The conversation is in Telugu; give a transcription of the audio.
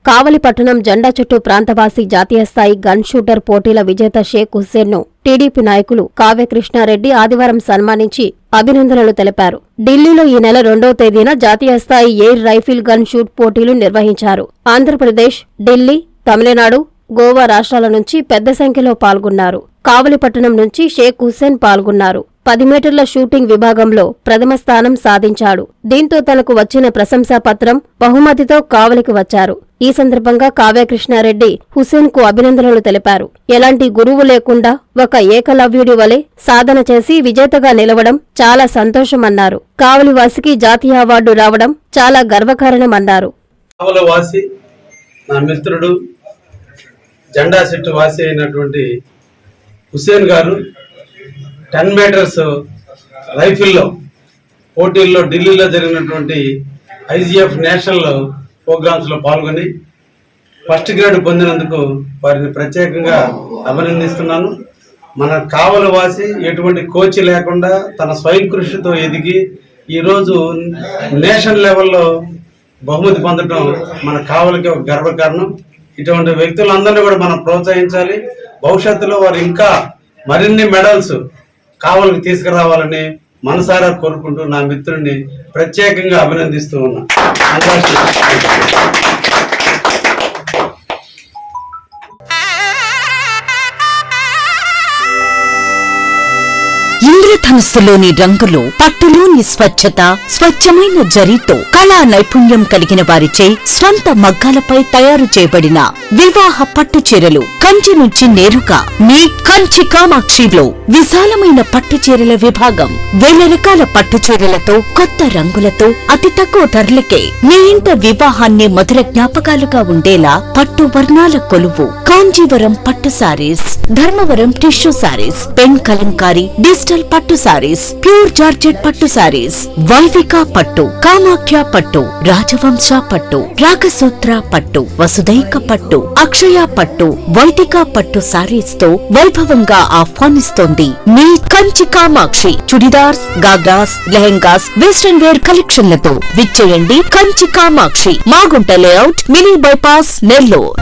కావలిపట్టణం జెండా చుట్టూ ప్రాంతవాసి జాతీయ స్థాయి గన్ షూటర్ పోటీల విజేత షేక్ హుస్సేన్ను టీడీపీ నాయకులు కావ్యకృష్ణారెడ్డి ఆదివారం సన్మానించి అభినందనలు తెలిపారు. ఢిల్లీలో ఈ నెల 2వ తేదీన జాతీయ స్థాయి ఎయిర్ రైఫిల్ గన్ షూట్ పోటీలు నిర్వహించారు. ఆంధ్రప్రదేశ్, ఢిల్లీ, తమిళనాడు, గోవా రాష్ట్రాల నుంచి పెద్ద సంఖ్యలో పాల్గొన్నారు. కావలిపట్టణం నుంచి షేక్ హుస్సేన్ పాల్గొన్నారు. 10 మీటర్ల షూటింగ్ విభాగంలో ప్రథమ స్థానం సాధించాడు. దీంతో తనకు వచ్చిన ప్రశంసా పత్రం, బహుమతితో కావలికి వచ్చారు. ఈ సందర్భంగా కావ్యకృష్ణారెడ్డి హుస్సేన్కు అభినందనలు తెలిపారు. ఎలాంటి గురువు లేకుండా ఒక ఏకలవ్యుడి వలె సాధన చేసి విజేతగా నిలవడం చాలా సంతోషమన్నారు. కావలివాసికి జాతీయ అవార్డు రావడం చాలా గర్వకారణమన్నారు. కావలివాసి నా మిత్రుడు జెండా సెట్టు వాసి అయినటువంటి హుస్సేన్ గారు 10 మీటర్స్ రైఫిల్లో పోటీల్లో ఢిల్లీలో జరిగినటువంటి IGF నేషనల్ ప్రోగ్రామ్స్లో పాల్గొని ఫస్ట్ గ్రేడ్ పొందినందుకు వారిని ప్రత్యేకంగా అభినందిస్తున్నాను. మన కావలివాసి ఎటువంటి కోచ్ లేకుండా తన స్వయం కృషితో ఎదిగి ఈరోజు నేషనల్ లెవెల్లో బహుమతి పొందడం మన కావలికి ఒక గర్వకారణం. ఇటువంటి వ్యక్తులందరినీ కూడా మనం ప్రోత్సహించాలి. భవిష్యత్తులో వారు ఇంకా మరిన్ని మెడల్స్ కావలికి తీసుకురావాలని మనసారా కోరుకుంటూ నా మిత్రుడిని ప్రత్యేకంగా అభినందిస్తూ ఉన్నా. ఇంద్రధనుస్సులోని రంగులు, పట్టులోని స్వచ్ఛత, స్వచ్ఛమైన జరీతో కళా నైపుణ్యం కలిగిన వారిచే స్వంత మగ్గాలపై తయారు చేయబడిన వివాహ పట్టు చీరలు కంచి నుంచి నేరుగా మీ కంచి కామాక్షిలో విశాలమైన పట్టు చీరల విభాగం. 1000 రకాల పట్టు చీరలతో, కొత్త రంగులతో, అతి తక్కువ ధరలకే మీ ఇంట వివాహాన్ని మధుర జ్ఞాపకాలుగా ఉండేలా పట్టు వర్ణాల కొలువు కాంజీవరం పట్టు saris, Dharmavaram tissue saris, pen Kalamkari digital పట్టు సారీస్, ప్యూర్ జార్జెట్ పట్టు సారీస్, వైవిక పట్టు, కామాఖ్య పట్టు, రాజవంశ పట్టు, రాగసూత్ర పట్టు, వసుదైక పట్టు, అక్షయ పట్టు, వైదిక పట్టు సారీస్ తో వైభవంగా ఆహ్వానిస్తోంది మీ కంచి కామాక్షి. చుడిదార్స్, గాగ్రాస్, లెహెంగాస్, వెస్టర్న్ వేర్ కలెక్షన్లతో విచ్చేయండి Kanchi Kamakshi, Magunta layout, mini bypass, Nellore.